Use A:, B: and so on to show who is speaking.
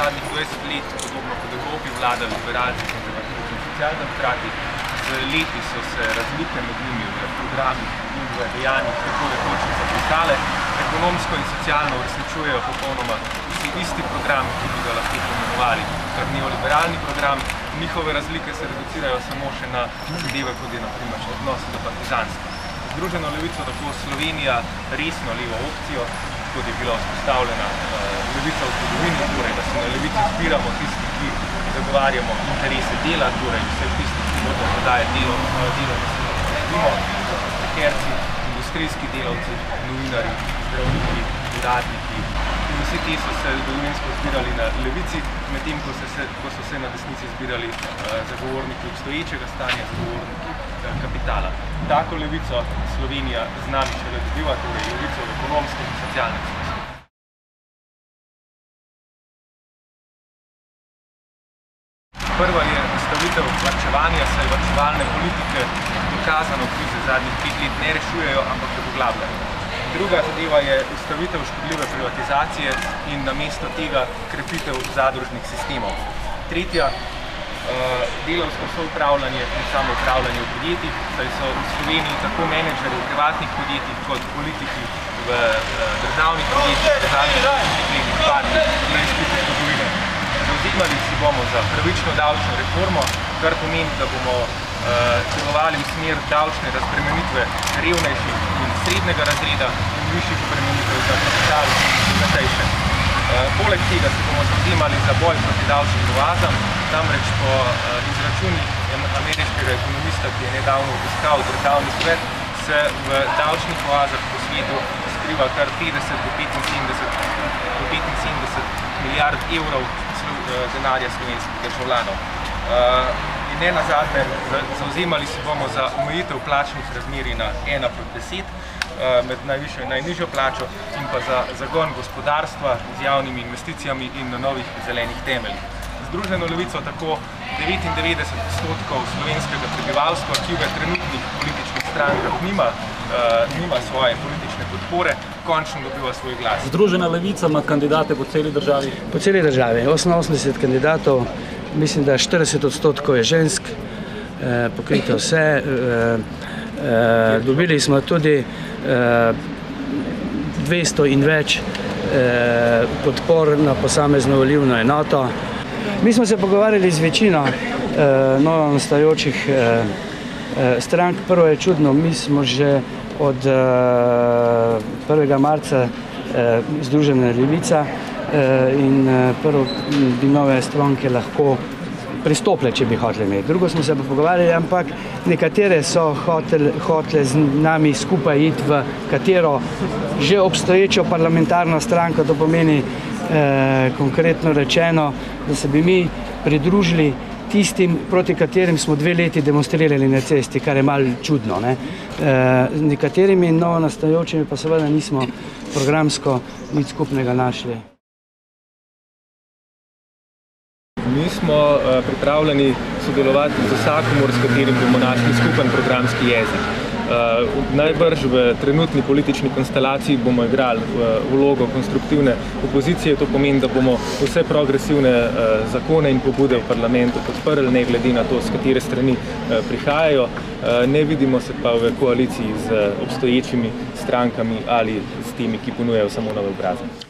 A: zadnjih 20 let, podobno kot v Evropi, vladali liberalci, konzervativci in socialdemokrati. Z leti so se razlike med njimi v programih in v dejanjih tako rekoč zapletale. Ekonomsko in socialno uresničujejo popolnoma vsi isti program, ki bi ga lahko poimenovali kar neoliberalni program. Njihove razlike se reducirajo samo še na zadeve, kot je na primer odnos do partizanstva. Združeno levico tako Slovenija resno levo opcijo, kot je bila vzpostavljena levica v zgodovini, torej da se na levici zbiramo tisti, ki zagovarjamo interese dela, torej vse tisti, ki bodo podajati delo prekerci, industrijski delavci, novinarji, zdravniki, uradniki. In vsi ti so se zgodovinsko zbirali na levici, medtem ko so se na desnici zbirali zagovorniki obstoječega stanja, zagovorniki kapitala. Tako levico Slovenija z nami šele dobiva, torej levico v ekonomskem in socialnem smislu. Prva je ustavitev varčevanja, saj varčevalne politike dokazano krize zadnjih 5 let ne rešujejo, ampak jo poglabljajo. Druga zadeva je ustavitev škodljive privatizacije in namesto tega krepitev zadružnih sistemov. Tretja, delavsko soupravljanje in samoupravljanje v podjetjih, saj so v Sloveniji tako menedžerji v privatnih podjetjih kot politiki v državnih podjetjih zadnjih letih padli na izkušnje zgodovine. Zavzemali si bomo za pravično davčno reformo, kar pomeni, da bomo delovali v smer davčne razbremenitve revnejših in srednjega razreda in višjih obremenitev za kapital in bogatejše. Poleg tega se bomo zavzemali za boj proti davčnim oazam, namreč po izračunih ameriškega ekonomista, ki je nedavno obiskal Državni svet, se v davčnih oazah po svetu skriva kar 50 do 75 milijard evrov denarja slovenskih državljanov. In ne nazadnje, zavzemali se bomo za omejitev plačnih razmerij na 1:10 med najvišjo in najnižjo plačo in pa za zagon gospodarstva z javnimi investicijami in na novih zelenih temeljih. Združeno levico tako 99% slovenskega prebivalstva, ki v trenutnih političnih strankah nima svoje politične podpore, končno dobiva svoj glas.
B: Združena levica ima kandidate po celi državi?
C: Po celi državi. 88 kandidatov, mislim, da 40% je žensk, pokrito vse. Dobili smo tudi 200 in več podpor na posamezno volilno enoto. Mi smo se pogovarjali z večino novo nastajajočih strank. Prvo je čudno, mi smo že od 1. marca Združena levica in prvo bi nove stranke lahko pristopile, če bi hoteli imeti. Drugo smo se pa pogovarjali, ampak nekatere so hotele z nami skupaj iti v katero že obstoječo parlamentarno stranko, to pomeni konkretno rečeno, da se bi mi pridružili tistim, proti katerim smo 2 leti demonstrirali na cesti, kar je malo čudno. Z nekaterimi novo nastajajočimi pa seveda nismo programsko nič skupnega našli.
A: Mi smo pripravljeni sodelovati z vsakomur, s katerim bomo našli skupen programski jezik. Najbrž v trenutni politični konstelaciji bomo igrali vlogo konstruktivne opozicije, to pomeni, da bomo vse progresivne zakone in pobude v parlamentu podprli, ne glede na to, s katere strani prihajajo. Ne vidimo se pa v koaliciji z obstoječimi strankami ali s temi, ki ponujajo samo nove obraze.